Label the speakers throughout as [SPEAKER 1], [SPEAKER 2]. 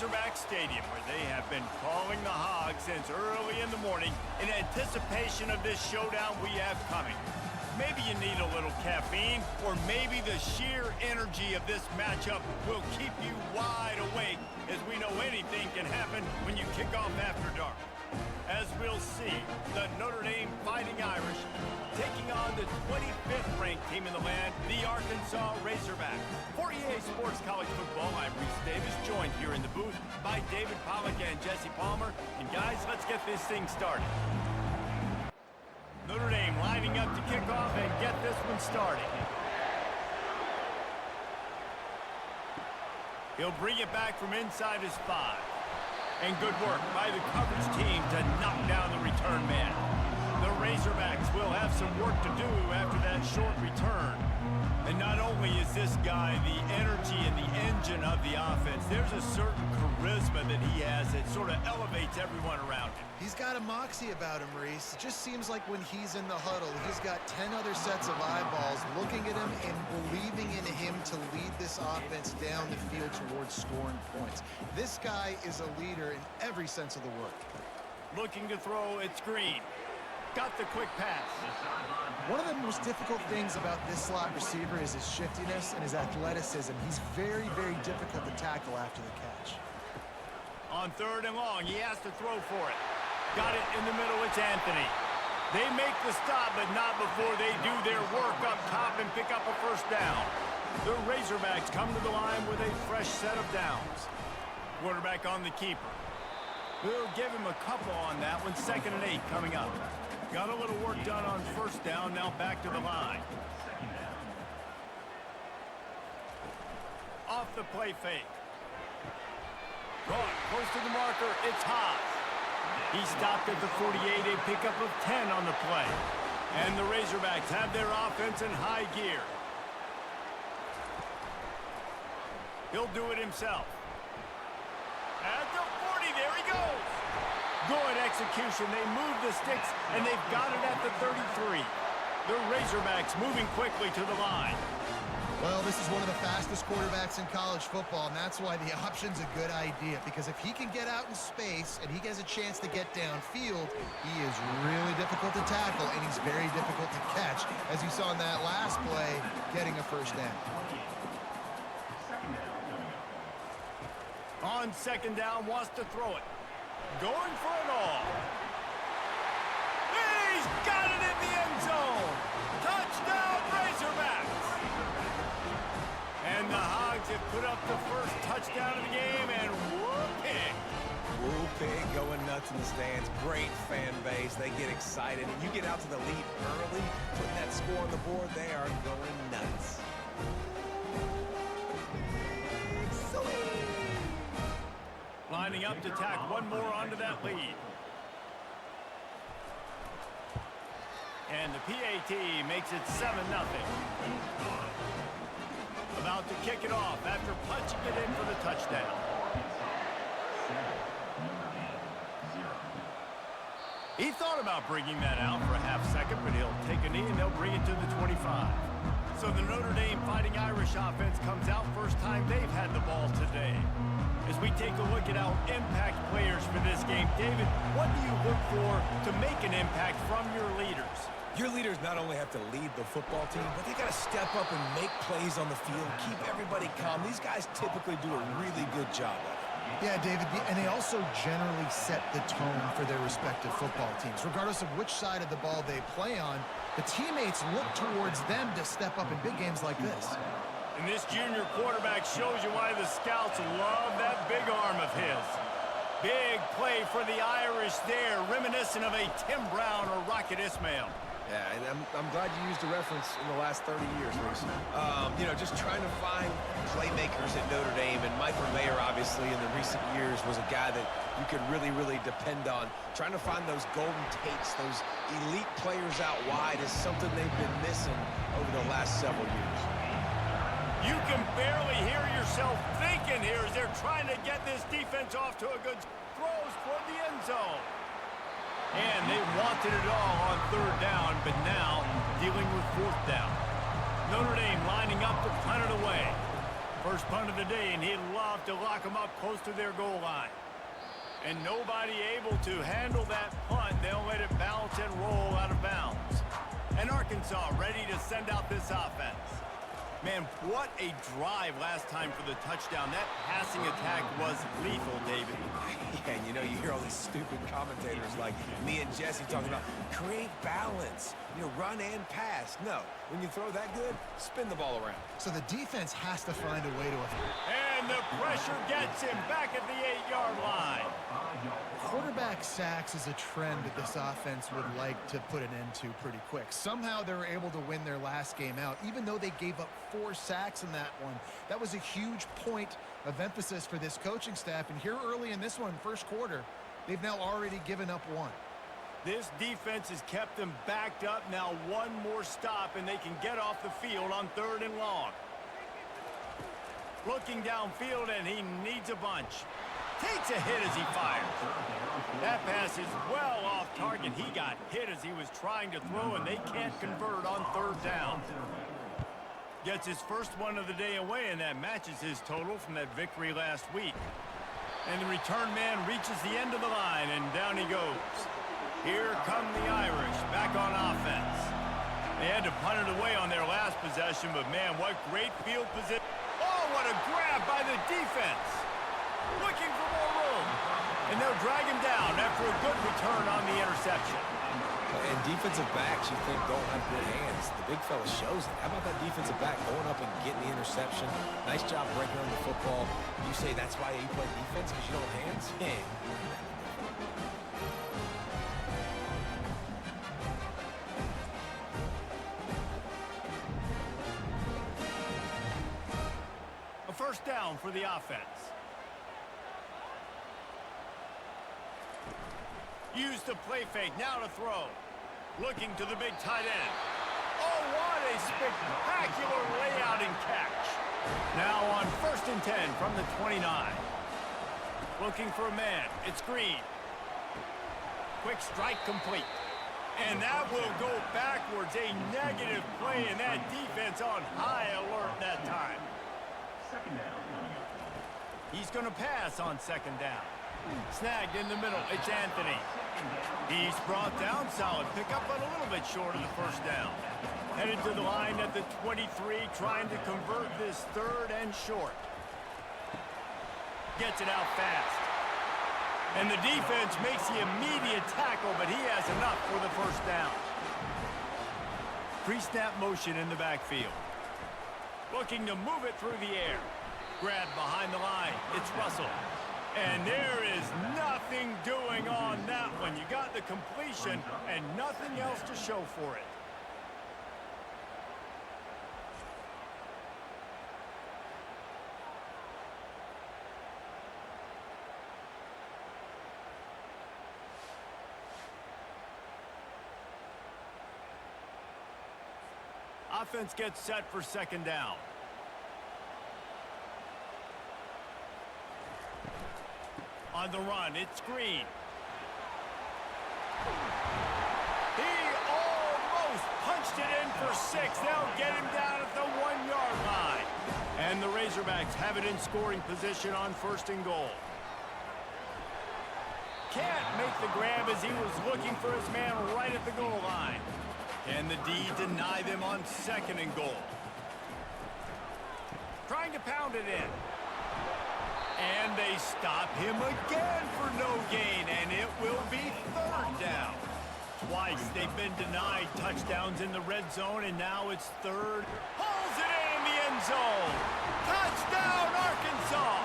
[SPEAKER 1] Razorback Stadium, where they have been calling the hog since early in the morning in anticipation of this showdown we have coming. Maybe you need a little caffeine, or maybe the sheer energy of this matchup will keep you wide awake, as we know anything can happen when you kick off after dark. As we'll see, the Notre Dame Fighting Irish taking on the 25th ranked team in the land, the Arkansas Razorbacks. For EA Sports College Football, I'm Reese Davis, joined here in the booth by David Pollack and Jesse Palmer. And guys, let's get this thing started. Notre Dame lining up to kick off and get this one started. He'll bring it back from inside his 5. And good work by the coverage team to knock down the return man. The Razorbacks will have some work to do after that short return. And not only is this guy the energy and the engine of the offense, there's a certain charisma that he has that sort of elevates everyone around him.
[SPEAKER 2] He's got a moxie about him, Reese. It just seems like when he's in the huddle, he's got 10 other sets of eyeballs looking at him and believing in him to lead this offense down the field towards scoring points. This guy is a leader in every sense of the word.
[SPEAKER 1] Looking to throw, it's Green. Got the quick pass.
[SPEAKER 2] One of the most difficult things about this slot receiver is his shiftiness and his athleticism. He's very, very difficult to tackle after the catch.
[SPEAKER 1] On 3rd and long, he has to throw for it. Got it in the middle, it's Anthony. They make the stop, but not before they do their work up top and pick up a first down. The Razorbacks come to the line with a fresh set of downs. Quarterback on the keeper. We'll give him a couple on that one. 2nd and 8 coming up. Got a little work done on first down, now back to the line. Off the play fake. Caught close to the marker, it's Haas. He stopped at the 48, a pickup of 10 on the play. And the Razorbacks have their offense in high gear. He'll do it himself. At the 40, there he goes. Good execution. They move the sticks, and they've got it at the 33. The Razorbacks moving quickly to the line.
[SPEAKER 2] Well, this is one of the fastest quarterbacks in college football, and that's why the option's a good idea, because if he can get out in space and he has a chance to get downfield, he is really difficult to tackle, and he's very difficult to catch, as you saw in that last play, getting a first down.
[SPEAKER 1] On 2nd down, wants to throw it. Going for it all. He's got it in the end zone. Touchdown, Razorbacks. And the Hogs have put up the first touchdown of the game, and whooping.
[SPEAKER 3] Whooping, going nuts in the stands. Great fan base. They get excited. And you get out to the lead early, putting that score on the board, they are going nuts.
[SPEAKER 1] Lining up to tack one more onto that lead. And the PAT makes it 7-0. About to kick it off after punching it in for the touchdown. He thought about bringing that out for a half second, but he'll take a knee and they'll bring it to the 25. So the Notre Dame Fighting Irish offense comes out first time they've had the ball today. As we take a look at our impact players for this game, David, what do you look for to make an impact from your leaders?
[SPEAKER 3] Your leaders not only have to lead the football team, but they got to step up and make plays on the field, keep everybody calm. These guys typically do a really good job of it.
[SPEAKER 2] Yeah, David, and they also generally set the tone for their respective football teams. Regardless of which side of the ball they play on, the teammates look towards them to step up in big games like this.
[SPEAKER 1] And this junior quarterback shows you why the scouts love that big arm of his. Big play for the Irish there, reminiscent of a Tim Brown or Rocket Ismail.
[SPEAKER 3] Yeah, and I'm glad you used a reference in the last 30 years, Reese. You know, just trying to find playmakers at Notre Dame, and Mike Mayer, obviously, in the recent years, was a guy that you could really, really depend on. Trying to find those golden takes, those elite players out wide is something they've been missing over the last several years.
[SPEAKER 1] You can barely hear yourself thinking here as they're trying to get this defense off to a good throws toward the end zone. And they wanted it all on 3rd down, but now dealing with 4th down. Notre Dame lining up to punt it away. First punt of the day, and he'd love kickoff to lock them up close to their goal line. And nobody able to handle that punt. They'll let it bounce and roll out of bounds. And Arkansas ready to send out this offense. Man, what a drive last time for the touchdown. That passing attack was lethal, David.
[SPEAKER 3] Yeah, and you hear all these stupid commentators like me and Jesse talking about create balance, run and pass. No, when you throw that good, spin the ball around.
[SPEAKER 2] So the defense has to find a way to...
[SPEAKER 1] And the pressure gets him back at the 8-yard line.
[SPEAKER 2] Quarterback sacks is a trend that this offense would like to put an end to pretty quick. Somehow they were able to win their last game out, even though they gave up 4 sacks in that one. That was a huge point of emphasis for this coaching staff. And here early in this one, first quarter, they've now already given up 1.
[SPEAKER 1] This defense has kept them backed up. Now one more stop, and they can get off the field on 3rd and long. Looking downfield, and he needs a bunch. Takes a hit as he fires. That pass is well off target. He got hit as he was trying to throw, and they can't convert on 3rd down. Gets his first one of the day away, and that matches his total from that victory last week. And the return man reaches the end of the line, and down he goes. Here come the Irish back on offense. They had to punt it away on their last possession, but man, what great field position. Oh, what a grab by the defense. Looking for more room. And they'll drag him down after a good return on the interception.
[SPEAKER 3] And defensive backs, you think, don't have good hands. The big fella shows it. How about that defensive back going up and getting the interception? Nice job breaking on the football. You say that's why you play defense, because you don't have hands? Yeah.
[SPEAKER 1] A first down for the offense. Use the play fake, now to throw. Looking to the big tight end. Oh, what a spectacular layout and catch. Now on 1st and 10 from the 29. Looking for a man, it's Green. Quick strike complete. And that will go backwards, a negative play, and that defense on high alert that time. He's going to pass on 2nd down. Snagged in the middle, it's Anthony. He's brought down, solid pickup, but a little bit short of the 1st down. Headed to the line at the 23, trying to convert this 3rd and short. Gets it out fast. And the defense makes the immediate tackle, but he has enough for the 1st down. Pre-snap motion in the backfield. Looking to move it through the air. Grab behind the line, it's Russell. And there is nothing doing on that one. You got the completion and nothing else to show for it. Offense gets set for 2nd down. On the run, it's Green. He almost punched it in for 6. They'll get him down at the 1-yard line. And the Razorbacks have it in scoring position on 1st and goal. Can't make the grab as he was looking for his man right at the goal line. Can the D deny them on 2nd and goal? Trying to pound it in. And they stop him again for no gain, and it will be 3rd down. Twice they've been denied touchdowns in the red zone, and now it's 3rd. Hauls it in the end zone. Touchdown, Arkansas!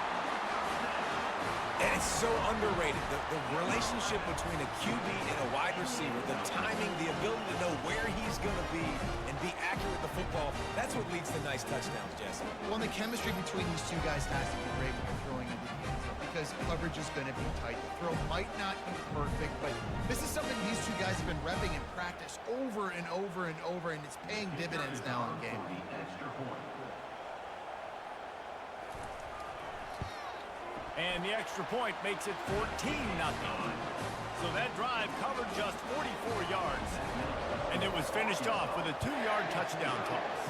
[SPEAKER 3] And it's so underrated. The relationship between a QB and a wide receiver, the timing, the ability to know where he's going to be and be accurate with the football, that's what leads to nice touchdowns, Jesse.
[SPEAKER 2] Well, the chemistry between these two guys has to be great when they're throwing into the end zone because coverage is going to be tight. The throw might not be perfect, but this is something these two guys have been repping in practice over and over and over, and it's paying dividends now in game.
[SPEAKER 1] And the extra point makes it 14-0. So that drive covered just 44 yards. And it was finished off with a 2-yard touchdown toss.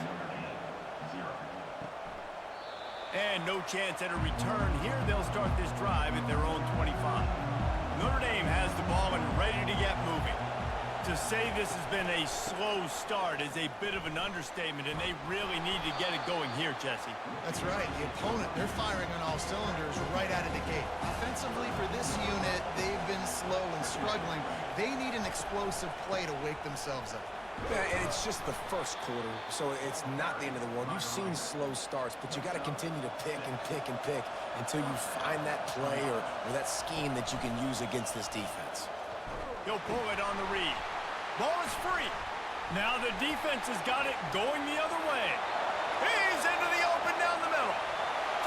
[SPEAKER 1] And no chance at a return here. They'll start this drive at their own 25. Notre Dame has the ball and ready to get moving. To say this has been a slow start is a bit of an understatement, and they really need to get it going here, Jesse.
[SPEAKER 2] That's right. The opponent, they're firing on all cylinders right out of the gate. Offensively for this unit, they've been slow and struggling. They need an explosive play to wake themselves up.
[SPEAKER 3] Yeah, and it's just the first quarter, so it's not the end of the world. You've seen slow starts, but you got to continue to pick and pick and pick until you find that play or that scheme that you can use against this defense.
[SPEAKER 1] He'll pull it on the read. Ball is free. Now the defense has got it going the other way. He's into the open down the middle.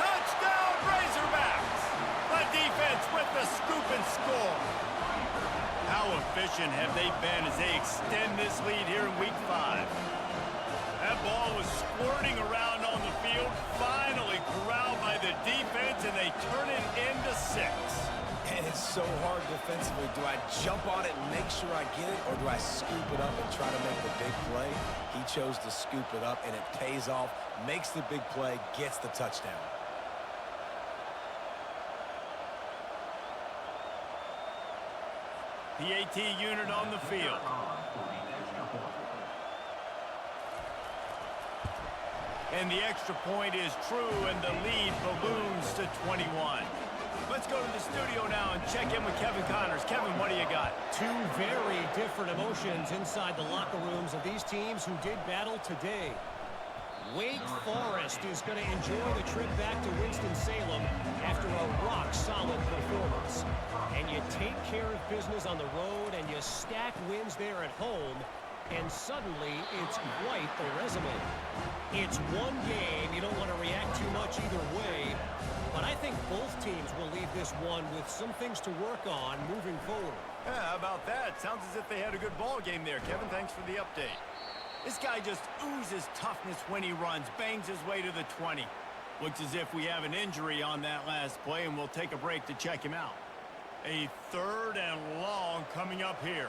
[SPEAKER 1] Touchdown, Razorbacks. The defense with the scoop and score. How efficient have they been as they extend this lead here in Week 5? That ball was squirting around on the field, finally corralled by the defense, and they turn it into 6.
[SPEAKER 3] And it's so hard defensively. Do I jump on it and make sure I get it, or do I scoop it up and try to make the big play? He chose to scoop it up, and it pays off, makes the big play, gets the touchdown.
[SPEAKER 1] The AT unit on the field. And the extra point is true, and the lead balloons to 21. Let's go to the studio now and check in with Kevin Connors. Kevin, what do you got?
[SPEAKER 4] Two very different emotions inside the locker rooms of these teams who did battle today. Wake Forest is going to enjoy the trip back to Winston-Salem after a rock-solid performance. And you take care of business on the road and you stack wins there at home, and suddenly it's quite the resume. It's one game. You don't want to react too much either way, but I think both teams will leave this one with some things to work on moving forward.
[SPEAKER 1] Yeah, how about that? Sounds as if they had a good ball game there. Kevin, thanks for the update. This guy just oozes toughness when he runs, bangs his way to the 20. Looks as if we have an injury on that last play, and we'll take a break to check him out. A 3rd and long coming up here.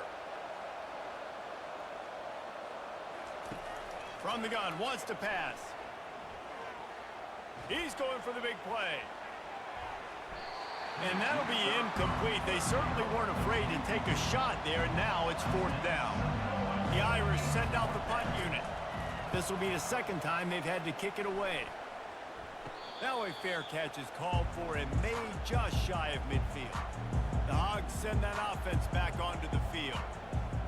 [SPEAKER 1] From the gun, wants to pass. He's going for the big play. And that'll be incomplete. They certainly weren't afraid to take a shot there, and now it's 4th down. The Irish send out the punt unit. This will be the second time they've had to kick it away. Now a fair catch is called for and made just shy of midfield. The Hogs send that offense back onto the field.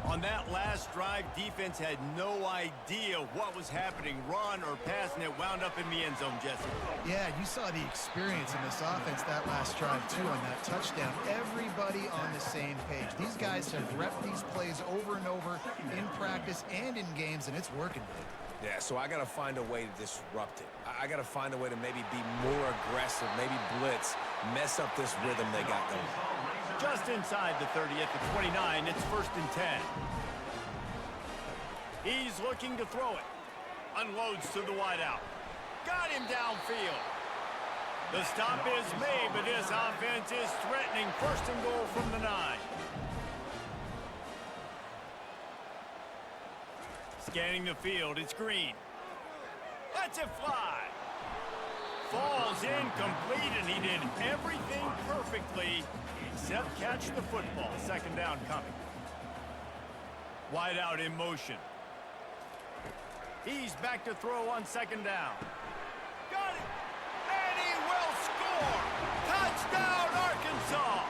[SPEAKER 1] On that last drive, defense had no idea what was happening. Run or pass, and it wound up in the end zone, Jesse.
[SPEAKER 2] Yeah, you saw the experience in this offense that last drive, too, on that touchdown. Everybody on the same page. These guys have repped these plays over and over in practice and in games, and it's working.
[SPEAKER 3] Yeah, so I got to find a way to disrupt it. I got to find a way to maybe be more aggressive, maybe blitz, mess up this rhythm they got going.
[SPEAKER 1] Just inside the 30 at the 29, it's 1st and 10. He's looking to throw it. Unloads to the wideout. Got him downfield. The stop is made, but this offense is threatening 1st and goal from the 9. Scanning the field, it's Green. Lets it fly. Falls incomplete, and he did everything perfectly except catch the football. 2nd down coming. Wide out in motion. He's back to throw on 2nd down. Got it! And he will score! Touchdown, Arkansas!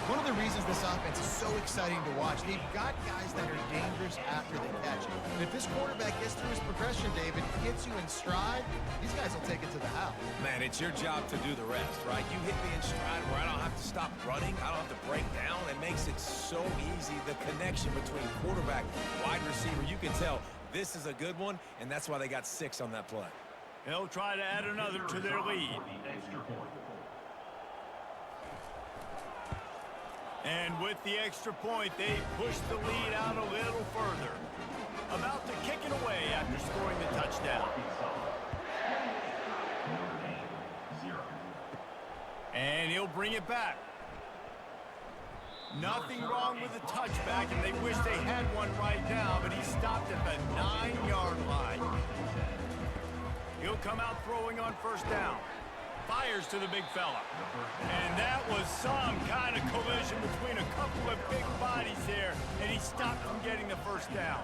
[SPEAKER 2] One of the reasons this offense is so exciting to watch, they've got guys that are dangerous after they catch it. And if this quarterback gets through his progression, David, gets you in stride, these guys will take it to the house.
[SPEAKER 3] Man, it's your job to do the rest, right? You hit me in stride where I don't have to stop running. I don't have to break down. It makes it so easy. The connection between quarterback, wide receiver, you can tell this is a good one, and that's why they got 6 on that play.
[SPEAKER 1] They'll try to add another to their lead. And with the extra point, they push the lead out a little further. About to kick it away after scoring the touchdown. And he'll bring it back. Nothing wrong with the touchback, and they wish they had one right now, but he stopped at the 9-yard line. He'll come out throwing on first down. Fires to the big fella. And that was some kind of collision between a couple of big bodies there, and he stopped from getting the first down.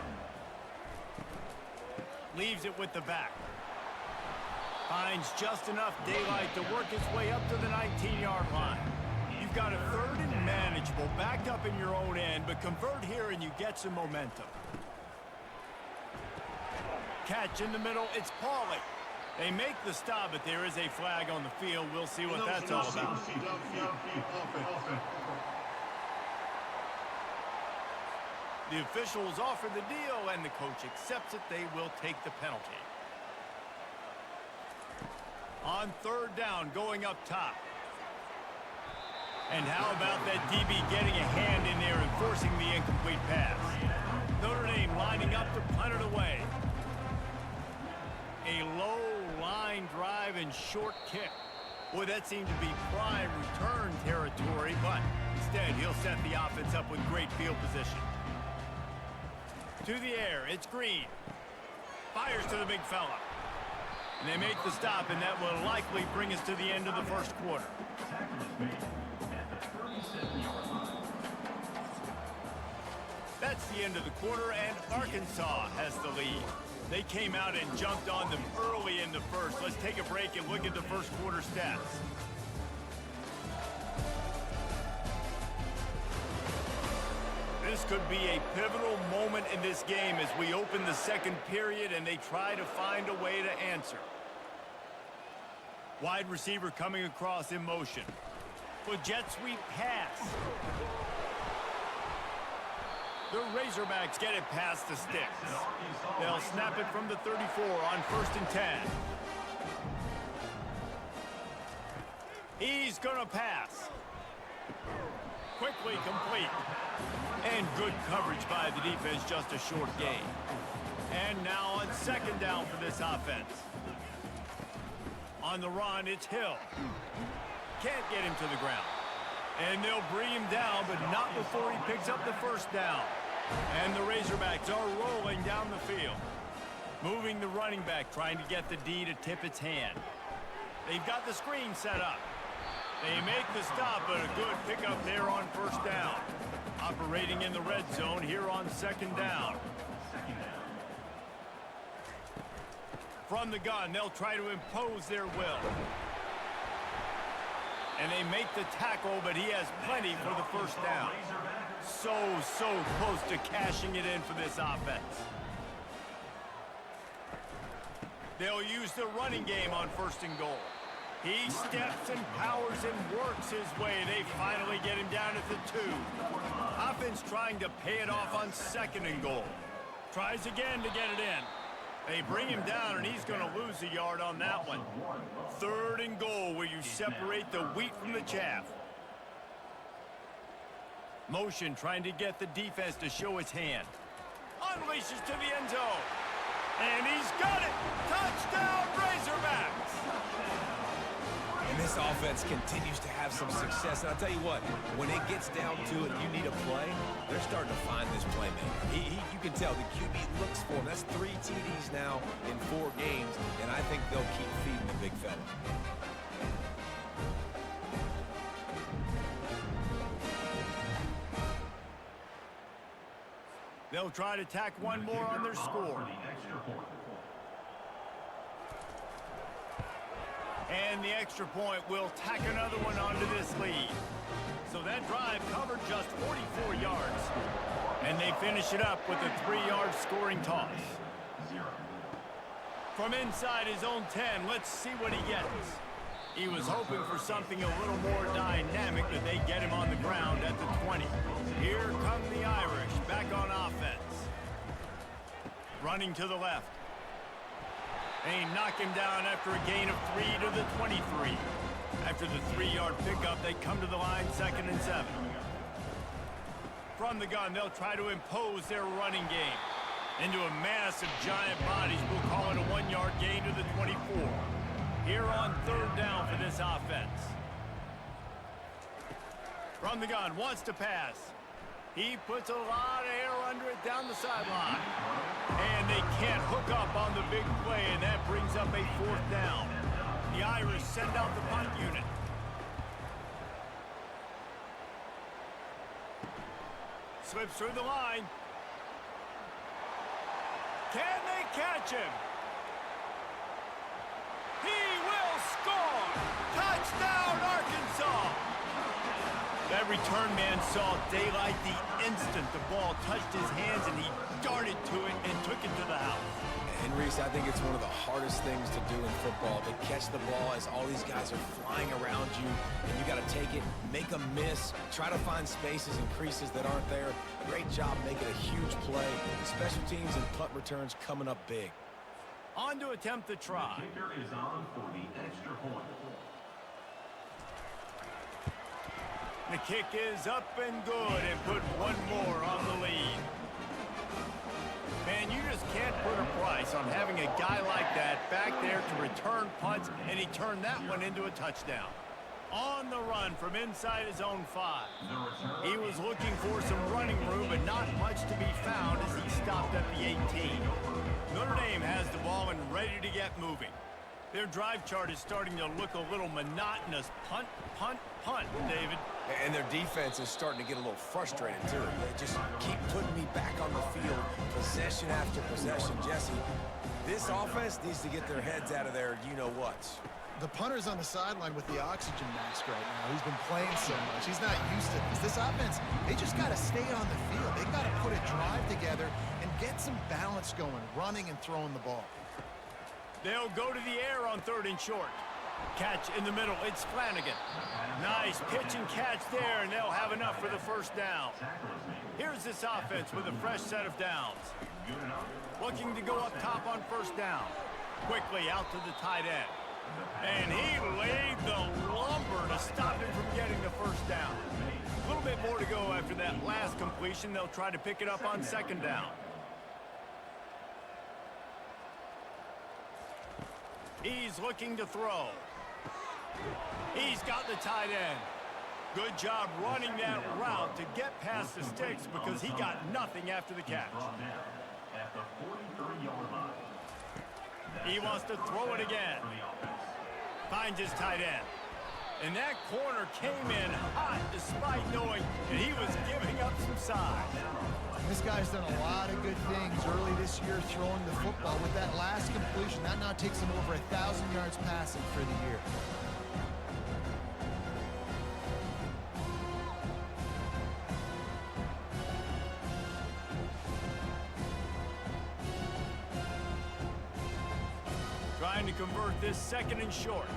[SPEAKER 1] Leaves it with the back. Finds just enough daylight to work his way up to the 19-yard line. You've got a third and manageable, backed up in your own end, but convert here and you get some momentum. Catch in the middle, it's Pauly. They make the stop, but there is a flag on the field. We'll see what that's all about. The officials offer the deal, and the coach accepts it. They will take the penalty. On third down, going up top. And how about that DB getting a hand in there and forcing the incomplete pass? Notre Dame lining up to punt it away. A low line drive and short kick. Boy, that seemed to be prime return territory, but instead he'll set the offense up with great field position. To the air, it's Green. Fires to the big fella. And they make the stop, and that will likely bring us to the end of the first quarter. That's the end of the quarter, and Arkansas has the lead. They came out and jumped on them early in the first. Let's take a break and look at the first quarter stats. This could be a pivotal moment in this game as we open the second period and they try to find a way to answer. Wide receiver coming across in motion. With jet sweep pass. The Razorbacks get it past the sticks. They'll snap it from the 34 on 1st and 10. He's gonna pass. Quickly complete. And good coverage by the defense, just a short gain. And now on second down for this offense. On the run, it's Hill. Can't get him to the ground. And they'll bring him down, but not before he picks up the first down. And the Razorbacks are rolling down the field. Moving the running back, trying to get the D to tip its hand. They've got the screen set up. They make the stop, but a good pickup there on first down. Operating in the red zone here on second down. From the gun, they'll try to impose their will. And they make the tackle, but he has plenty for the first down. So close to cashing it in for this offense. They'll use the running game on 1st and goal. He steps and powers and works his way. They finally get him down at the 2. Offense trying to pay it off on 2nd and goal. Tries again to get it in. They bring him down, and he's going to lose a yard on that one. 3rd and goal, where you separate the wheat from the chaff. Motion trying to get the defense to show its hand. Unleashes to the end zone. And he's got it! Touchdown, Razorbacks!
[SPEAKER 3] And this offense continues to have some success. And I'll tell you what, when it gets down to it, you need a play, they're starting to find this playmaker. You can tell the QB looks for him. That's 3 TDs now in 4 games, and I think they'll keep feeding the big fella.
[SPEAKER 1] They'll try to tack one more on their score. And the extra point will tack another one onto this lead. So that drive covered just 44 yards. And they finish it up with a 3-yard scoring toss. From inside his own 10, let's see what he gets. He was hoping for something a little more dynamic, but they get him on the ground at the 20. Here come the Irish, back on offense. Running to the left. They knock him down after a gain of 3 to the 23. After the 3-yard pickup, they come to the line 2nd and 7. From the gun, they'll try to impose their running game. Into a mass of giant bodies, we'll call it a 1-yard gain to the 24. Here on 3rd down for this offense. From the gun, wants to pass. He puts a lot of air under it down the sideline. And they can't hook up on the big play, and that brings up a 4th down. The Irish send out the punt unit. Slips through the line. Can they catch him? He will score! Touchdown, Arkansas! That return man saw daylight the instant the ball touched his hands, and he darted to it and took it to the house.
[SPEAKER 3] And Reese, I think it's one of the hardest things to do in football, to catch the ball as all these guys are flying around you, and you got to take it, make a miss, try to find spaces and creases that aren't there. Great job making a huge play. Special teams and punt returns coming up big.
[SPEAKER 1] On to attempt the try.
[SPEAKER 5] The kicker is on for the extra point.
[SPEAKER 1] The kick is up and good, and put one more on the lead. Man, you just can't put a price on having a guy like that back there to return punts, and he turned that one into a touchdown. On the run from inside his own 5. He was looking for some running room, but not much to be found as he stopped at the 18. Notre Dame has the ball and ready to get moving. Their drive chart is starting to look a little monotonous. Punt, punt, punt, David.
[SPEAKER 3] And their defense is starting to get a little frustrated, too. They just keep putting me back on the field, possession after possession. Jesse, this offense needs to get their heads out of their you-know-what.
[SPEAKER 2] The punter's on the sideline with the oxygen mask right now. He's been playing so much. He's not used to this. This offense, they just got to stay on the field. They got to put a drive together and get some balance going, running and throwing the ball.
[SPEAKER 1] They'll go to the air on 3rd and short. Catch in the middle. It's Flanagan. Nice pitch and catch there, and they'll have enough for the 1st down. Here's this offense with a fresh set of downs. Looking to go up top on 1st down. Quickly out to the tight end. And he laid the lumber to stop him from getting the 1st down. A little bit more to go after that last completion. They'll try to pick it up on 2nd down. He's looking to throw. He's got the tight end. Good job running that route to get past the sticks because he got nothing after the catch. He wants to throw it again. Finds his tight end. And that corner came in hot despite knowing that he was giving up some size.
[SPEAKER 2] This guy's done a lot of good things early this year throwing the football. With that last completion, that now takes him over 1,000 yards passing for the year.
[SPEAKER 1] Trying to convert this 2nd and short.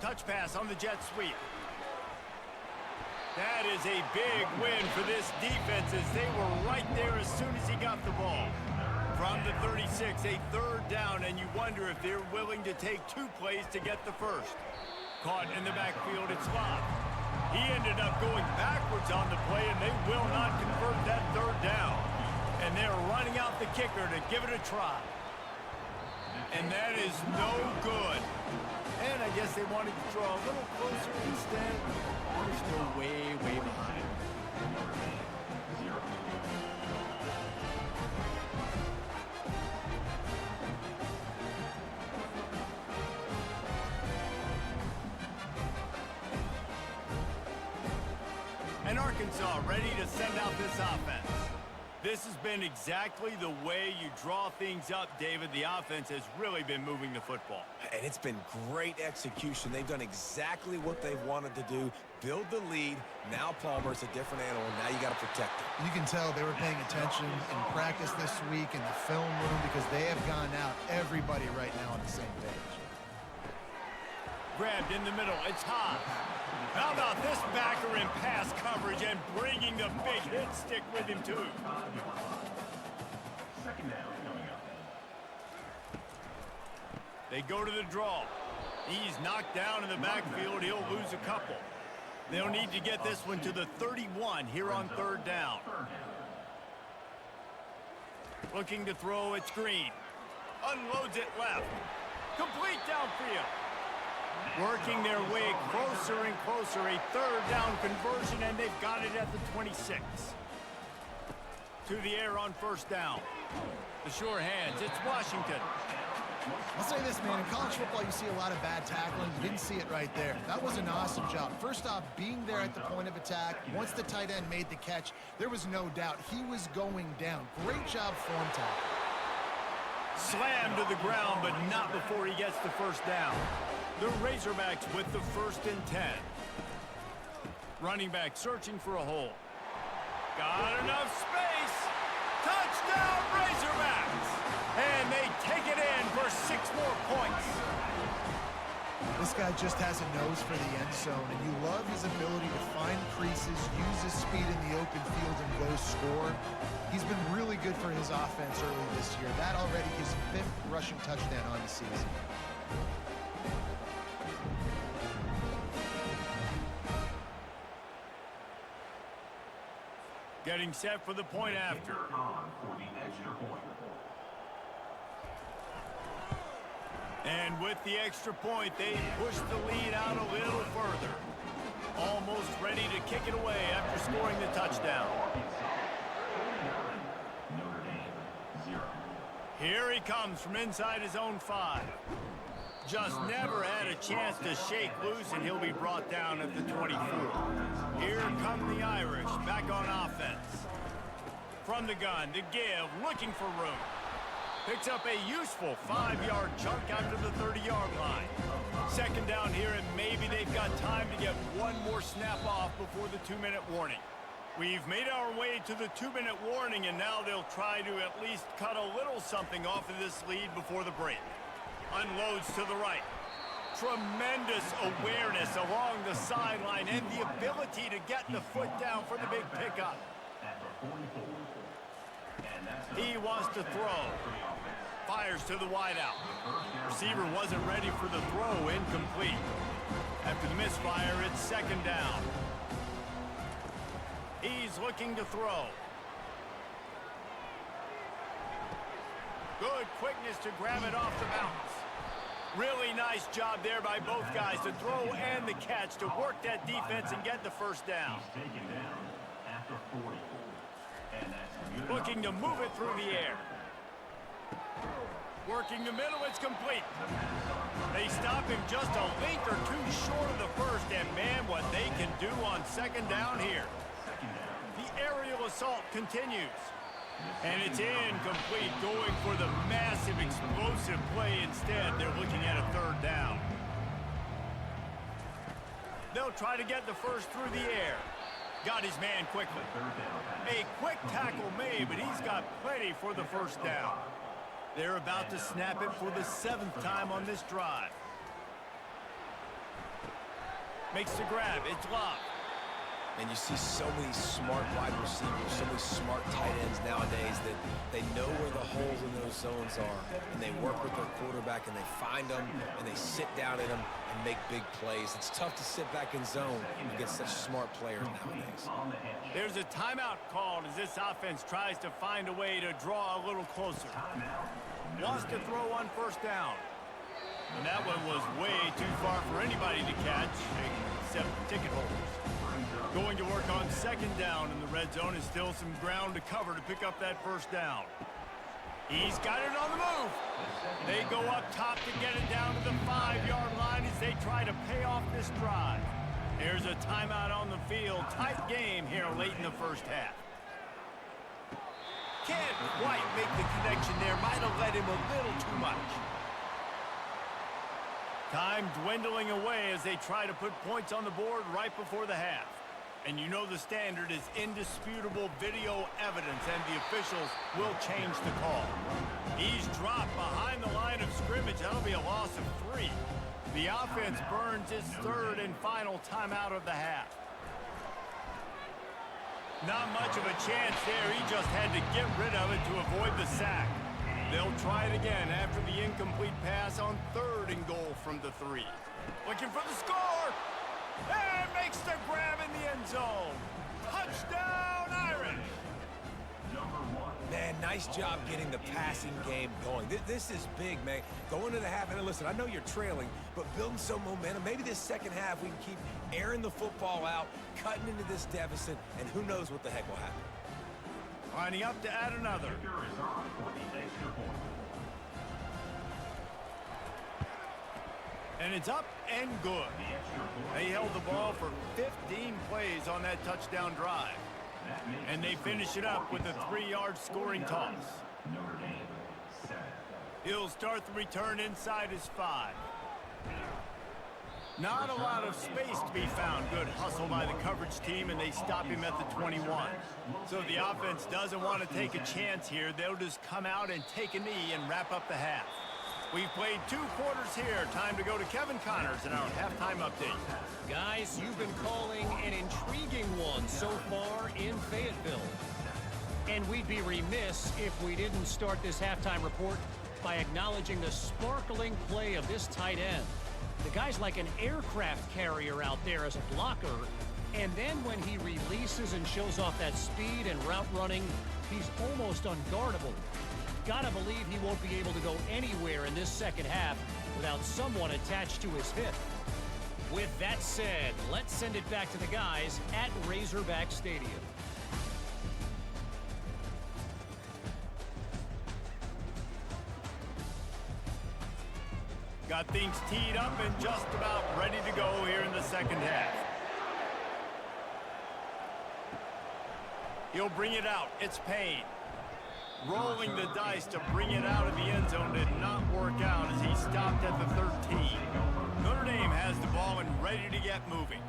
[SPEAKER 1] Touch pass on the jet sweep. That is a big win for this defense as they were right there as soon as he got the ball. From the 36, a 3rd down, and you wonder if they're willing to take 2 plays to get the 1st. Caught in the backfield, it's Lott. He ended up going backwards on the play, and they will not convert that 3rd down. And they're running out the kicker to give it a try. And that is no good. And I guess they wanted to draw a little closer instead. They're still way, way behind. And Arkansas ready to send out this offense. This has been exactly the way you draw things up, David. The offense has really been moving the football.
[SPEAKER 3] And it's been great execution. They've done exactly what they've wanted to do. Build the lead. Now Palmer's a different animal. Now you got to protect it.
[SPEAKER 2] You can tell they were paying attention in practice this week in the film room because they have gone out, everybody right now on the same page.
[SPEAKER 1] Grabbed in the middle. It's Hobbs. How about this backer in pass coverage and bringing the big hit stick with him, too?
[SPEAKER 5] 2nd down coming up.
[SPEAKER 1] They go to the draw. He's knocked down in the backfield. He'll lose a couple. They'll need to get this one to the 31 here on 3rd down. Looking to throw, it's Green. Unloads it left. Complete downfield. Working their way closer and closer. A third down conversion, and they've got it at the 26. To the air on first down. The sure hands. It's Washington.
[SPEAKER 2] I'll say this, man. In college football, you see a lot of bad tackling. You didn't see it right there. That was an awesome job. First off, being there at the point of attack. Once the tight end made the catch, there was no doubt he was going down. Great job form tackle.
[SPEAKER 1] Slammed to the ground, but not before he gets the first down. The Razorbacks with the 1st and 10. Running back searching for a hole. Got enough space. Touchdown, Razorbacks! And they take it in for 6 more points.
[SPEAKER 2] This guy just has a nose for the end zone, and you love his ability to find creases, use his speed in the open field, and go score. He's been really good for his offense early this year. That already his 5th rushing touchdown on the season.
[SPEAKER 1] Getting set for the point after.
[SPEAKER 5] On for the extra point.
[SPEAKER 1] And with the extra point, they push the lead out a little further. Almost ready to kick it away after scoring the touchdown.
[SPEAKER 5] Notre Dame, 0.
[SPEAKER 1] Here he comes from inside his own 5. Just never had a chance to shake loose, and he'll be brought down at the 24. Here come the Irish, back on offense. From the gun to give, looking for room. Picks up a useful 5-yard chunk after the 30-yard line. Second down here, and maybe they've got time to get one more snap off before the 2-minute warning. We've made our way to the 2-minute warning, and now they'll try to at least cut a little something off of this lead before the break. Unloads to the right. Tremendous awareness along the sideline and the ability to get the foot down for the big pickup.
[SPEAKER 5] At the 44. And that's
[SPEAKER 1] He wants to throw. Fires to the wideout. Receiver wasn't ready for the throw. Incomplete. After the misfire, it's second down. He's looking to throw. Good quickness to grab it off the bounce. Really nice job there by both guys to throw and the catch to work that defense and get the first down.
[SPEAKER 5] he's taken down at the 44. And that's good.
[SPEAKER 1] Looking to move it through the air. Working the middle, it's complete. They stop him just a link or two short of the first, and man, what they can do on second down here. The aerial assault continues. And it's incomplete, going for the massive explosive play instead. They're looking at a third down. They'll try to get the first through the air. Got his man quickly. A quick tackle made, but he's got plenty for the first down. They're about to snap it for the 7th time on this drive. Makes the grab. It's locked.
[SPEAKER 3] And you see so many smart wide receivers, so many smart tight ends nowadays that they know where the holes in those zones are, and they work with their quarterback, and they find them, and they sit down in them and make big plays. It's tough to sit back in zone against such smart players nowadays.
[SPEAKER 1] There's a timeout called as this offense tries to find a way to draw a little closer. Wants to throw on first down. And that one was way too far for anybody to catch, except ticket holders. Going to work on second down, and the red zone is still some ground to cover to pick up that first down. He's got it on the move. They go up top to get it down to the 5-yard line as they try to pay off this drive. There's a timeout on the field. Tight game here late in the first half. Can't quite make the connection there. Might have led him a little too much. Time dwindling away as they try to put points on the board right before the half. And you know the standard is indisputable video evidence, and the officials will change the call. He's dropped behind the line of scrimmage. That'll be a loss of 3. The offense burns its 3rd and final timeout of the half. Not much of a chance there. He just had to get rid of it to avoid the sack. They'll try it again after the incomplete pass on 3rd and goal from the 3. Looking for the score! And makes the grab in the end zone. Touchdown, Irish!
[SPEAKER 5] Number 1.
[SPEAKER 3] Man, nice job getting the passing game going. This is big, man. Going to the half, and listen, I know you're trailing, but building some momentum. Maybe this second half we can keep airing the football out, cutting into this deficit, and who knows what the heck will happen.
[SPEAKER 1] Lining up to add another.
[SPEAKER 5] Kicker is on for the extra point.
[SPEAKER 1] And it's up and good.
[SPEAKER 5] The extra point.
[SPEAKER 1] They held the ball for 15 plays on that touchdown drive. And they finish it up with a 3-yard scoring toss.
[SPEAKER 5] Notre Dame 7.
[SPEAKER 1] He'll start the return inside his 5. Not a lot of space to be found. Good hustle by the coverage team, and they stop him at the 21. So the offense doesn't want to take a chance here. They'll just come out and take a knee and wrap up the half. We've played 2 quarters here. Time to go to Kevin Connors in our halftime update.
[SPEAKER 4] Guys, you've been calling an intriguing one so far in Fayetteville. And we'd be remiss if we didn't start this halftime report by acknowledging the sparkling play of this tight end. The guy's like an aircraft carrier out there as a blocker, and then when he releases and shows off that speed and route running, he's almost unguardable. Gotta believe he won't be able to go anywhere in this second half without someone attached to his hip. With that said, let's send it back to the guys at Razorback Stadium.
[SPEAKER 1] Got things teed up and just about ready to go here in the second half. He'll bring it out. It's Payne. Rolling the dice to bring it out of the end zone did not work out as he stopped at the 13. Notre Dame has the ball and ready to get moving.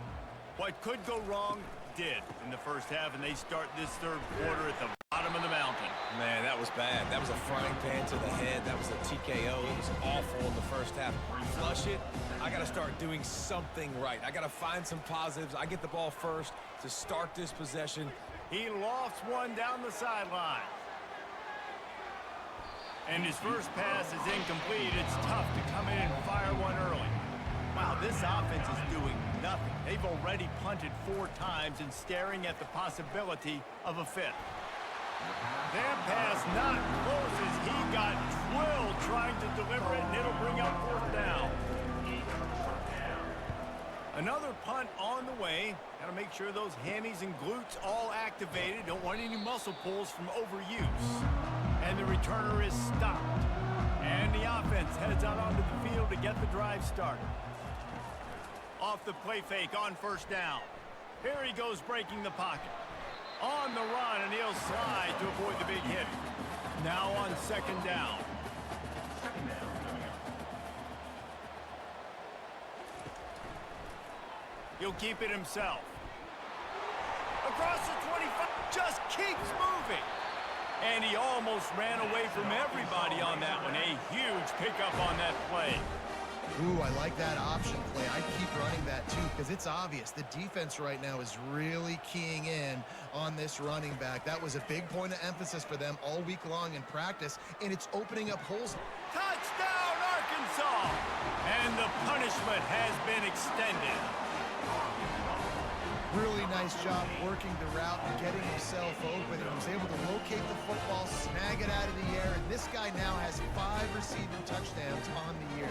[SPEAKER 1] What could go wrong did in the first half, and they start this third quarter at the bottom of the mountain.
[SPEAKER 3] Man, that was bad. That was a frying pan to the head. That was a TKO. It was awful in the first half. Flush it. I got to start doing something right. I got to find some positives. I get the ball first to start this possession.
[SPEAKER 1] He lofts one down the sideline. And his first pass is incomplete. It's tough to come in and fire one early. Wow, this offense is doing nothing. They've already punted 4 times and staring at the possibility of a 5th. That pass not close as he got drilled trying to deliver it, and it'll bring up 4th down. Another punt on the way. Got to make sure those hammies and glutes all activated. Don't want any muscle pulls from overuse. And the returner is stopped. And the offense heads out onto the field to get the drive started. Off the play fake on first down. Here he goes breaking the pocket. On the run, and he'll slide to avoid the big hit. Now on second down. He'll keep it himself. Across the 25, just keeps moving. And he almost ran away from everybody on that one. A huge pickup on that play.
[SPEAKER 2] Ooh, I like that option play. I keep running that too because it's obvious. The defense right now is really keying in on this running back. That was a big point of emphasis for them all week long in practice, and it's opening up holes.
[SPEAKER 1] Touchdown, Arkansas! And the punishment has been extended.
[SPEAKER 2] Really nice job working the route and getting himself open. He was able to locate the football, snag it out of the air, and this guy now has 5 receiving touchdowns on the year.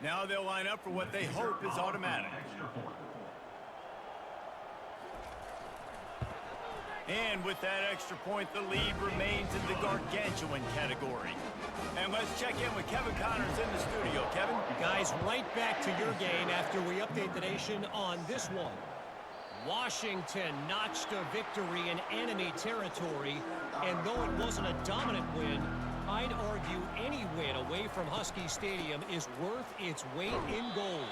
[SPEAKER 1] Now they'll line up for what they hope is automatic. And with that extra point, the lead remains in the gargantuan category. And let's check in with Kevin Connors in the studio. Kevin?
[SPEAKER 4] Guys, right back to your game after we update the nation on this one. Washington notched a victory in enemy territory, and though it wasn't a dominant win, I'd argue any win away from Husky Stadium is worth its weight in gold.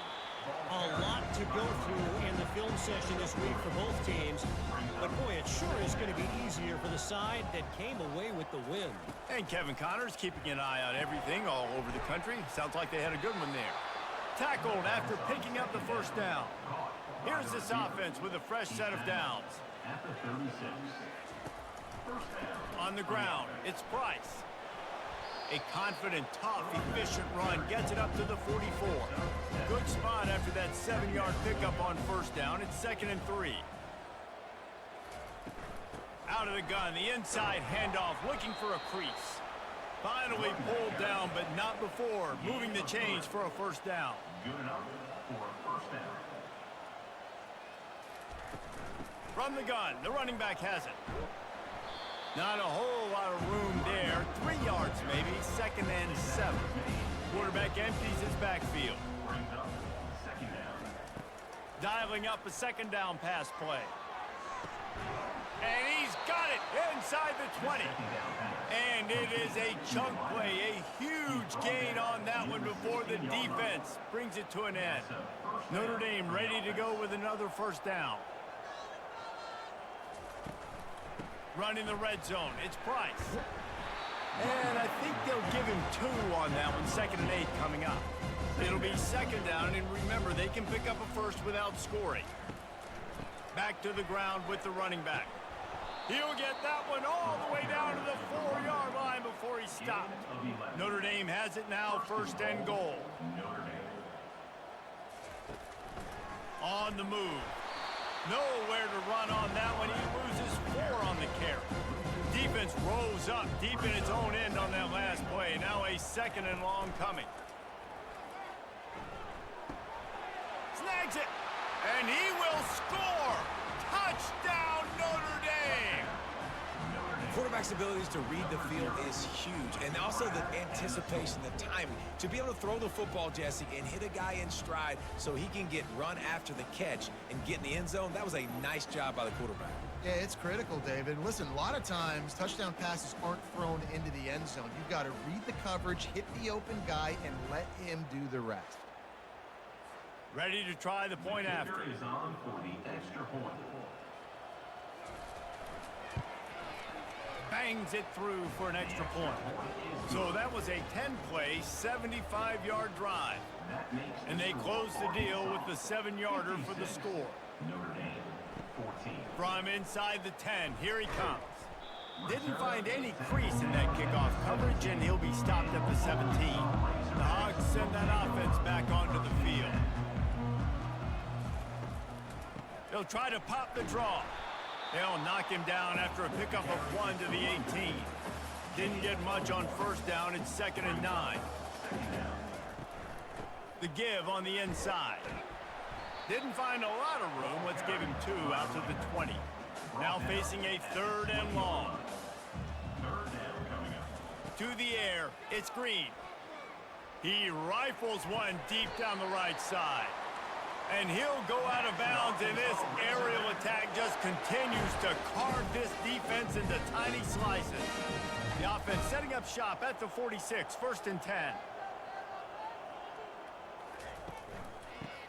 [SPEAKER 4] A lot to go through in the film session this week for both teams, but boy, it sure is going to be easier for the side that came away with the win.
[SPEAKER 1] And Kevin Connors keeping an eye on everything all over the country. Sounds like they had a good one there. Tackled after picking up the first down. Here's this offense with a fresh set of downs.
[SPEAKER 5] At the 36. First down.
[SPEAKER 1] On the ground, it's Price. A confident, tough, efficient run gets it up to the 44. Good spot after that 7-yard pickup on first down. It's 2nd and 3. Out of the gun, the inside handoff, looking for a crease. Finally pulled down, but not before. Moving the chains for a first down.
[SPEAKER 5] Good enough for a first down.
[SPEAKER 1] From the gun, the running back has it. Not a whole lot of room there. 3 yards maybe, 2nd and 7. Quarterback empties his backfield.
[SPEAKER 5] Brings up second down.
[SPEAKER 1] Dialing up a 2nd down pass play. And he's got it inside the 20. And it is a chunk play, a huge gain on that one before the defense brings it to an end. Notre Dame ready to go with another first down. Running the red zone, it's Price. And I think they'll give him 2 on that one, 2nd and 8 coming up. It'll be 2nd down, and remember, they can pick up a first without scoring. Back to the ground with the running back. He'll get that one all the way down to the 4-yard line before he stopped. Notre Dame has it now, 1st and goal. On the move. Nowhere to run on that one. He loses 4 on the carry. Defense rolls up deep in its own end on that last play. Now a 2nd and long coming. Snags it. And he will score. Touchdown, Notre Dame.
[SPEAKER 3] Quarterback's abilities to read the field is huge, and also the anticipation, the timing. To be able to throw the football, Jesse, and hit a guy in stride so he can get run after the catch and get in the end zone, that was a nice job by the quarterback.
[SPEAKER 2] Yeah, it's critical, David. Listen, a lot of times touchdown passes aren't thrown into the end zone. You've got to read the coverage, hit the open guy, and let him do the rest.
[SPEAKER 1] Ready to try the point after.
[SPEAKER 5] Is on for the extra point.
[SPEAKER 1] Bangs it through for an extra point. So that was a 10-play, 75-yard drive. And they close the deal with the 7-yarder for the score.
[SPEAKER 5] Notre Dame, 14.
[SPEAKER 1] From inside the 10, here he comes. Didn't find any crease in that kickoff coverage, and he'll be stopped at the 17. The Hogs send that offense back onto the field. They'll try to pop the draw. They'll knock him down after a pickup of 1 to the 18. Didn't get much on first down. It's 2nd and 9. The give on the inside. Didn't find a lot of room. Let's give him 2 out to the 20. Now facing a 3rd and long. To the air. It's Green. He rifles one deep down the right side. And he'll go out of bounds, and this aerial attack just continues to carve this defense into tiny slices. The offense setting up shop at the 46, 1st and 10.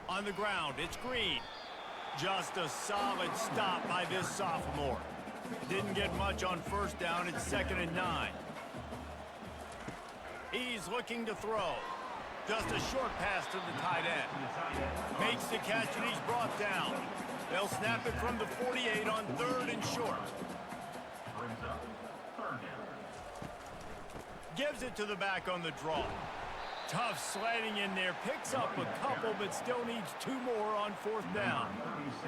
[SPEAKER 1] On the ground, it's Green. Just a solid stop by this sophomore. Didn't get much on first down. It's 2nd and 9. He's looking to throw. Just a short pass to the tight end. Makes the catch, and he's brought down. They'll snap it from the 48 on 3rd and short.
[SPEAKER 5] Brings up 3rd down.
[SPEAKER 1] Gives it to the back on the draw. Tough sledding in there. Picks up a couple, but still needs 2 more on 4th down.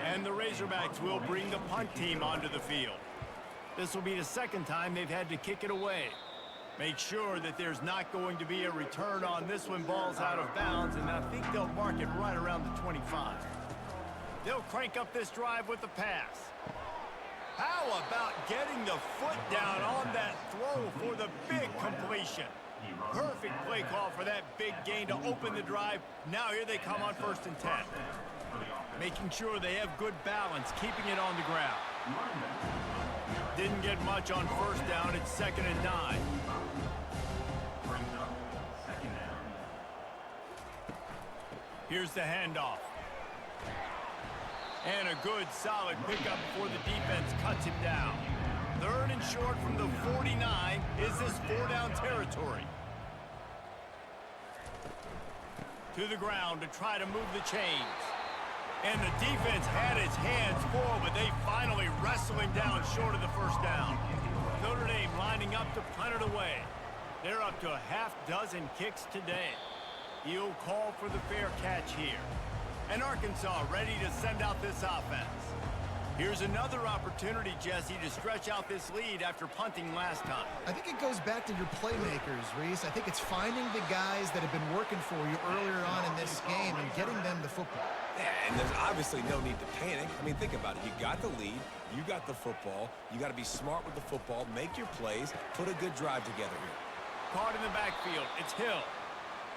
[SPEAKER 1] And the Razorbacks will bring the punt team onto the field. This will be the 2nd time they've had to kick it away. Make sure that there's not going to be a return on this one. Ball's out of bounds, and I think they'll mark it right around the 25. They'll crank up this drive with the pass. How about getting the foot down on that throw for the big completion? Perfect play call for that big gain to open the drive. Now here they come on 1st and 10. Making sure they have good balance, keeping it on the ground. Didn't get much on first down. It's 2nd and 9.
[SPEAKER 5] Brings up 2nd down.
[SPEAKER 1] Here's the handoff. And a good, solid pickup before the defense cuts him down. 3rd and short from the 49. Is this 4-down territory? To the ground to try to move the chains. And the defense had its hands full, but they finally wrestle him down short of the 1st down. Notre Dame lining up to punt it away. They're up to a half dozen kicks today. He'll call for the fair catch here. And Arkansas ready to send out this offense. Here's another opportunity, Jesse, to stretch out this lead after punting last time.
[SPEAKER 2] I think it goes back to your playmakers, Reese. I think it's finding the guys that have been working for you earlier on in this game and getting them the football.
[SPEAKER 3] Yeah, and there's obviously no need to panic. I mean, think about it. You got the lead. You got the football. You got to be smart with the football. Make your plays. Put a good drive together here.
[SPEAKER 1] Caught in the backfield. It's Hill.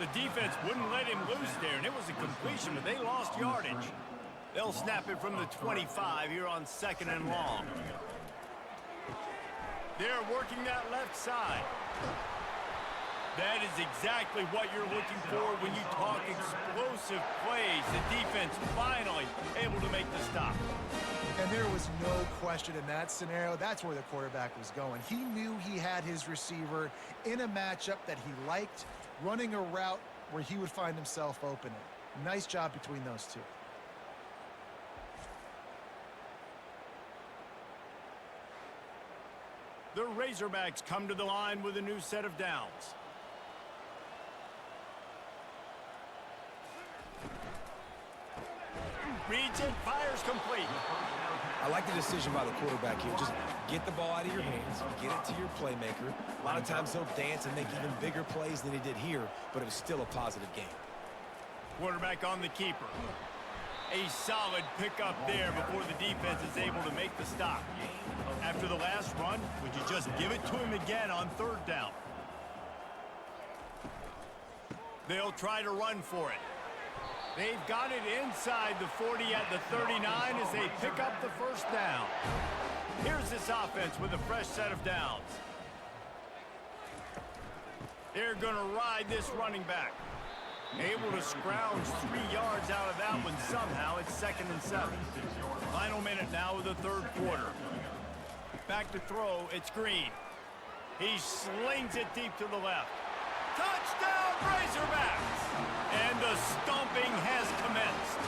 [SPEAKER 1] The defense wouldn't let him loose there, and it was a completion, but they lost yardage. They'll snap it from the 25 here on 2nd and long. They're working that left side. That is exactly what you're looking for when you talk explosive plays. The defense finally able to make the stop.
[SPEAKER 2] And there was no question in that scenario. That's where the quarterback was going. He knew he had his receiver in a matchup that he liked, running a route where he would find himself open. Nice job between those two.
[SPEAKER 1] The Razorbacks come to the line with a new set of downs. Reads it, fires complete.
[SPEAKER 3] I like the decision by the quarterback here. Just get the ball out of your hands, get it to your playmaker. A lot of times he'll dance and make even bigger plays than he did here, but it was still a positive game.
[SPEAKER 1] Quarterback on the keeper. A solid pickup there before the defense is able to make the stop. After the last run, would you just give it to him again on 3rd down? They'll try to run for it. They've got it inside the 40 at the 39 as they pick up the 1st down. Here's this offense with a fresh set of downs. They're going to ride this running back. Able to scrounge 3 yards out of that one somehow. It's 2nd and 7. Final minute now of the 3rd quarter. Back to throw. It's Green. He slings it deep to the left. Touchdown, Razorbacks! And the stomping has commenced.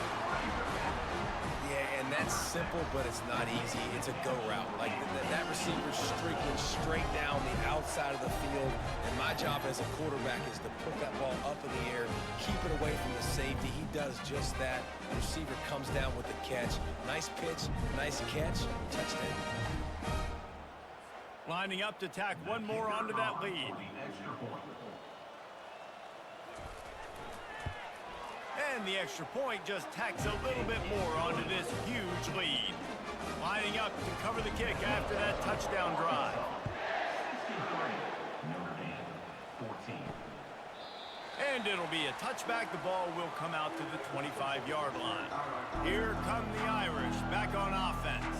[SPEAKER 3] Yeah, and that's simple, but it's not easy. It's a go route. Like that receiver's streaking straight down the outside of the field, and my job as a quarterback is to put that ball up in the air, keep it away from the safety. He does just that. The receiver comes down with the catch. Nice pitch, nice catch, touchdown.
[SPEAKER 1] Lining up to tack one more onto that lead. And the extra point just tacks a little bit more onto this huge lead. Lining up to cover the kick after that touchdown drive.
[SPEAKER 5] Notre Dame 14.
[SPEAKER 1] And it'll be a touchback. The ball will come out to the 25-yard line. Here come the Irish back on offense.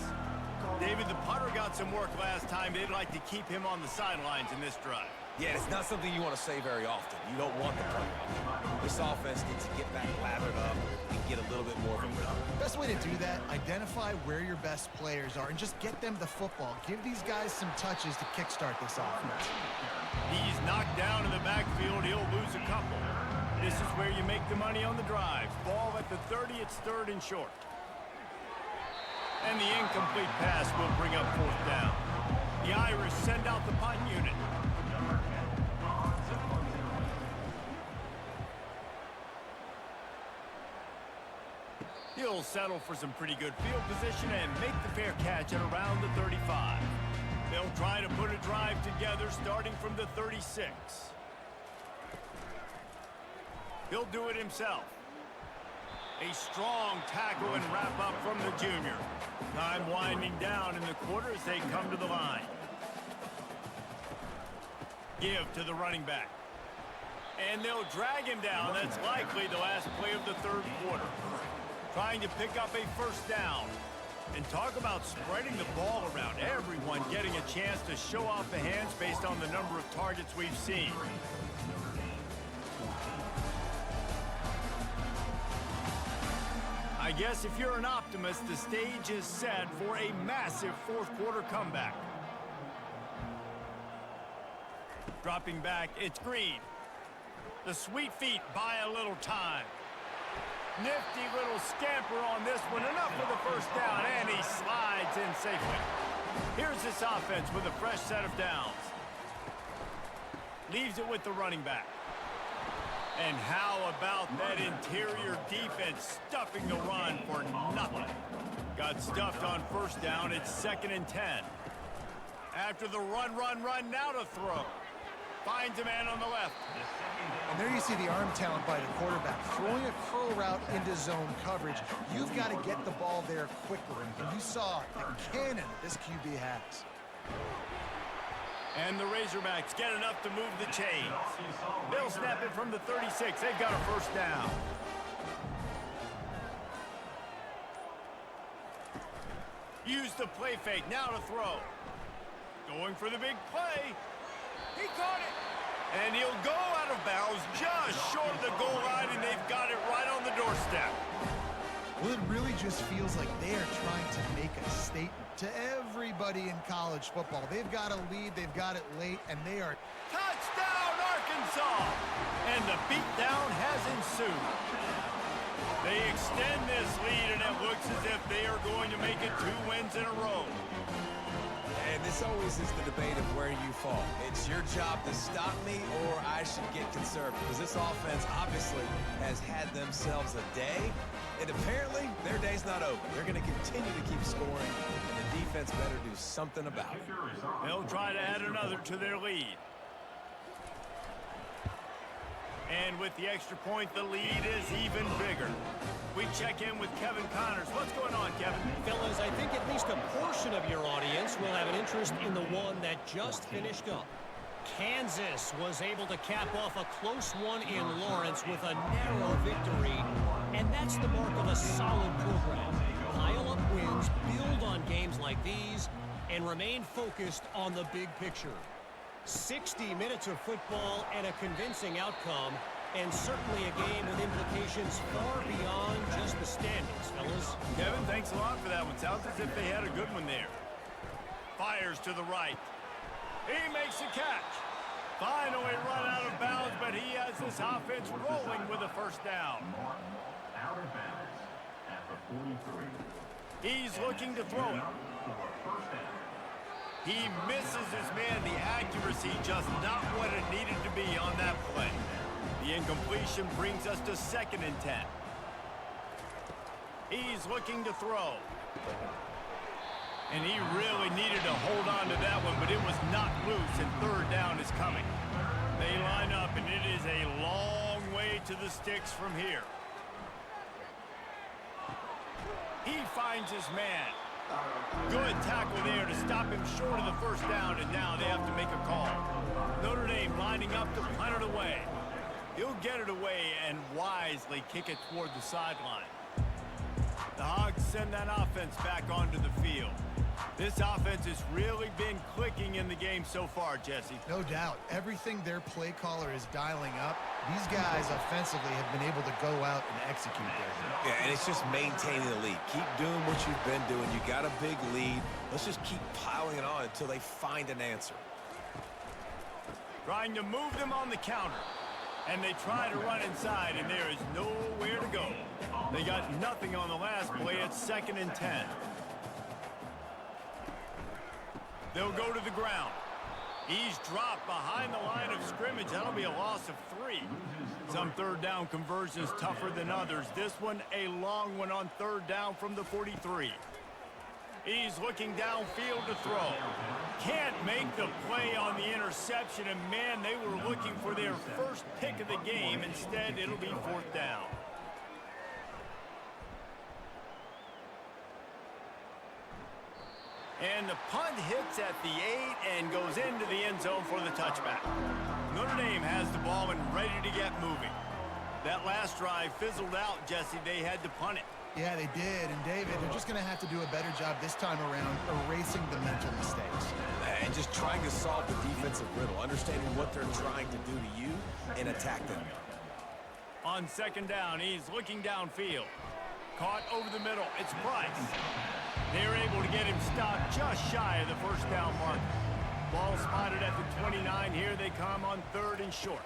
[SPEAKER 1] David, the punter got some work last time. They'd like to keep him on the sidelines in this drive.
[SPEAKER 3] Yeah, it's not something you want to say very often. You don't want the punter. This offense needs to get back lathered up and get a little bit more of a rhythm.
[SPEAKER 2] Best way to do that, identify where your best players are and just get them the football. Give these guys some touches to kickstart this offense.
[SPEAKER 1] He's knocked down in the backfield. He'll lose a couple. This is where you make the money on the drives. Ball at the 30. It's 3rd and short. And the incomplete pass will bring up 4th down. The Irish send out the punt unit. He'll settle for some pretty good field position and make the fair catch at around the 35. They'll try to put a drive together starting from the 36. He'll do it himself. A strong tackle and wrap up from the junior. Time winding down in the quarter as they come to the line. Give to the running back. And they'll drag him down. That's likely the last play of the 3rd quarter. Trying to pick up a 1st down. And talk about spreading the ball around. Everyone getting a chance to show off the hands based on the number of targets we've seen. I guess if you're an optimist, the stage is set for a massive 4th quarter comeback. Dropping back, it's Green. The sweet feet buy a little time. Nifty little scamper on this one. Enough for the 1st down, and he slides in safely. Here's this offense with a fresh set of downs. Leaves it with the running back. And how about that interior defense stuffing the run for nothing? Got stuffed on first down. It's 2nd and 10. After the run, now to throw. Finds a man on the left.
[SPEAKER 2] And there you see the arm talent by the quarterback. Throwing a curl route into zone coverage, you've got to get the ball there quickly. And you saw the cannon this QB has.
[SPEAKER 1] And the Razorbacks get enough to move the chains. They'll snap it from the 36. They've got a first down. Use the play fake. Now to throw. Going for the big play. He caught it. And he'll go out of bounds just short of the goal line, and they've got it right on the doorstep.
[SPEAKER 2] Well, it really just feels like they are trying to make a statement to everybody in college football. They've got a lead, they've got it late, and they are...
[SPEAKER 1] Touchdown, Arkansas! And the beatdown has ensued. They extend this lead, and it looks as if they are going to make it 2 wins in a row.
[SPEAKER 3] And this always is the debate of where you fall. It's your job to stop me, or I should get conservative. Because this offense obviously has had themselves a day, and apparently their day's not over. They're going to continue to keep scoring, and the defense better do something about it.
[SPEAKER 1] They'll try to add another to their lead. And with the extra point, the lead is even bigger. We check in with Kevin Connors. What's going on, Kevin?
[SPEAKER 4] Fellas, I think at least a portion of your audience will have an interest in the one that just finished up. Kansas was able to cap off a close one in Lawrence with a narrow victory, and that's the mark of a solid program. Pile up wins, build on games like these, and remain focused on the big picture. 60 minutes of football and a convincing outcome, and certainly a game with implications far beyond just the standings, fellas.
[SPEAKER 1] Kevin, thanks a lot for that one. Sounds as if they had a good one there. Fires to the right. He makes a catch. Finally run out of bounds, but he has this offense rolling with a first down.
[SPEAKER 5] Out of bounds at the 43.
[SPEAKER 1] He's looking to throw it. He misses his man. The accuracy just not what it needed to be on that play. The incompletion brings us to 2nd and 10. He's looking to throw. And he really needed to hold on to that one, but it was not loose, and 3rd down is coming. They line up, and it is a long way to the sticks from here. He finds his man. Good tackle there to stop him short of the first down, and now they have to make a call. Notre Dame lining up to punt it away. He'll get it away and wisely kick it toward the sideline. The Hogs send that offense back onto the field. This offense has really been clicking in the game so far, Jesse.
[SPEAKER 2] No doubt. Everything their play caller is dialing up, these guys offensively have been able to go out and execute there.
[SPEAKER 3] Yeah, and it's just maintaining the lead. Keep doing what you've been doing. You got a big lead. Let's just keep piling it on until they find an answer.
[SPEAKER 1] Trying to move them on the counter. And they try to run inside, and there is nowhere to go. They got nothing on the last play. It's 2nd and 10. They'll go to the ground. He's dropped behind the line of scrimmage. That'll be a loss of 3. Some 3rd down conversions tougher than others. This one, a long one on 3rd down from the 43. He's looking downfield to throw. Can't make the play on the interception, and man, they were looking for their first pick of the game. Instead, it'll be 4th down. And the punt hits at the 8 and goes into the end zone for the touchback. Notre Dame has the ball and ready to get moving. That last drive fizzled out, Jesse. They had to punt it.
[SPEAKER 2] Yeah, they did. And, David, they're just going to have to do a better job this time around erasing the mental mistakes.
[SPEAKER 3] And just trying to solve the defensive riddle, understanding what they're trying to do to you and attack them.
[SPEAKER 1] On 2nd down, he's looking downfield. Caught over the middle. It's Price. They're able to get him stopped just shy of the first down mark. Ball spotted at the 29. Here they come on 3rd and short.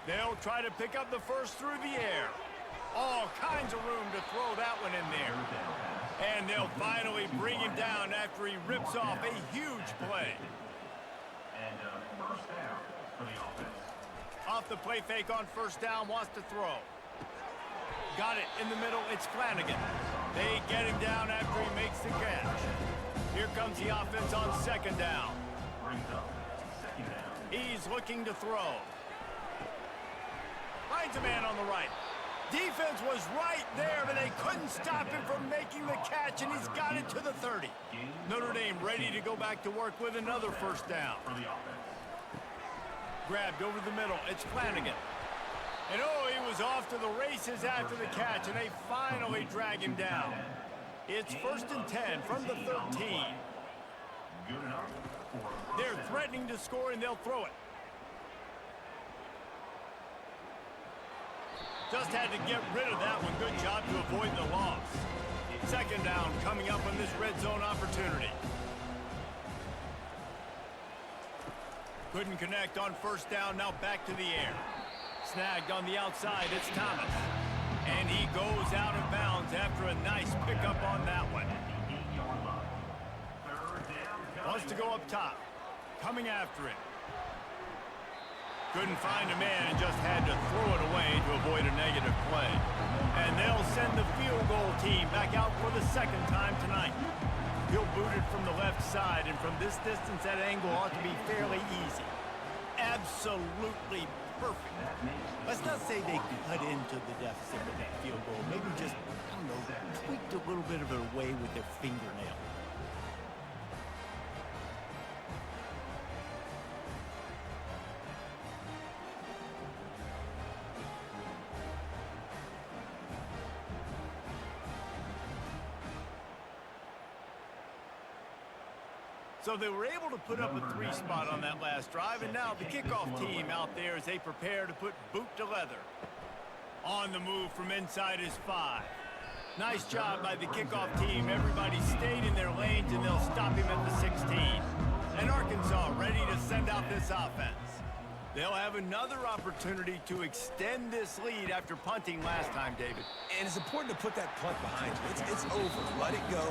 [SPEAKER 1] They'll try to pick up the first through the air. All kinds of room to throw that one in there. And they'll finally bring him down after he rips off a huge play.
[SPEAKER 5] And first down for the offense.
[SPEAKER 1] Off the play fake on first down, wants to throw. Got it in the middle, it's Flanagan. They get him down after he makes the catch. Here comes the offense on second down.
[SPEAKER 5] Brings up second down.
[SPEAKER 1] He's looking to throw. Finds a man on the right. Defense was right there, but they couldn't stop him from making the catch, and he's got it to the 30. Notre Dame ready to go back to work with another first down.
[SPEAKER 5] For the offense.
[SPEAKER 1] Grabbed over the middle, it's Flanagan. And oh, he was off to the races after the catch, and they finally drag him down. It's 1st and 10 from the 13.
[SPEAKER 5] Good enough for
[SPEAKER 1] They're threatening to score, and they'll throw it. Just had to get rid of that one. Good job to avoid the loss. Second down coming up on this red zone opportunity. Couldn't connect on first down, now back to the air. Snagged on the outside, it's Thomas. And he goes out of bounds after a nice pickup on that one. Wants to go up top. Coming after it. Couldn't find a man and just had to throw it away to avoid a negative play. And they'll send the field goal team back out for the second time tonight. He'll boot it from the left side, and from this distance, that angle ought to be fairly easy. Absolutely perfect. Let's not say they cut into the deficit with that field goal. Maybe just, I don't know, tweaked a little bit of it away with their fingernail. So they were able to put up a 3-spot on that last drive, and now the kickoff team out there as they prepare to put boot to leather. On the move from inside his 5. Nice job by the kickoff team. Everybody stayed in their lanes, and they'll stop him at the 16. And Arkansas ready to send out this offense. They'll have another opportunity to extend this lead after punting last time, David.
[SPEAKER 3] And it's important to put that punt behind you. It's over. Let it go.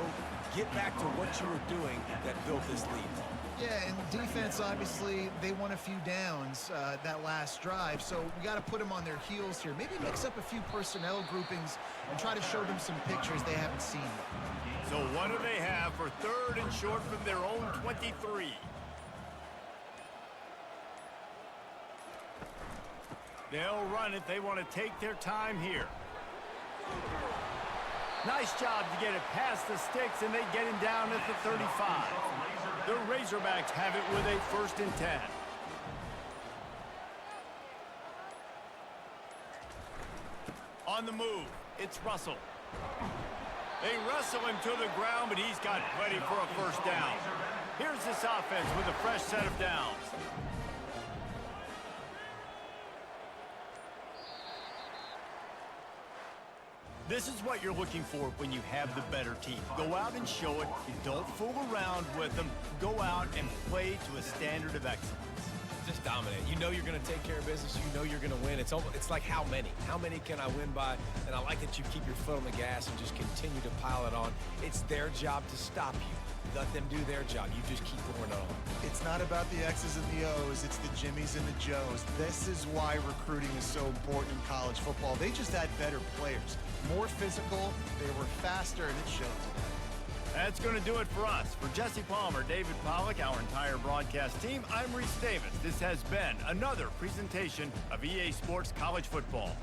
[SPEAKER 3] Get back to what you were doing that built this lead.
[SPEAKER 2] Yeah, and defense, obviously, they won a few downs that last drive, so we got to put them on their heels here. Maybe mix up a few personnel groupings and try to show them some pictures they haven't seen yet.
[SPEAKER 1] So what do they have for 3rd and short from their own 23? They'll run it. They want to take their time here. Nice job to get it past the sticks, and they get him down at the 35. The Razorbacks have it with a 1st and 10. On the move, it's Russell. They wrestle him to the ground, but he's got plenty for a first down. Here's this offense with a fresh set of downs. This is what you're looking for when you have the better team. Go out and show it. Don't fool around with them. Go out and play to a standard of excellence.
[SPEAKER 3] Just dominate. You know you're going to take care of business. You know you're going to win. It's like how many? How many can I win by? And I like that you keep your foot on the gas and just continue to pile it on. It's their job to stop you. Let them do their job. You just keep going on.
[SPEAKER 2] It's not about the X's and the O's. It's the Jimmies and the Joes. This is why recruiting is so important in college football. They just had better players. More physical, they were faster, and it shows.
[SPEAKER 1] That's going to do it for us. For Jesse Palmer, David Pollack, our entire broadcast team, I'm Reese Davis. This has been another presentation of EA Sports College Football.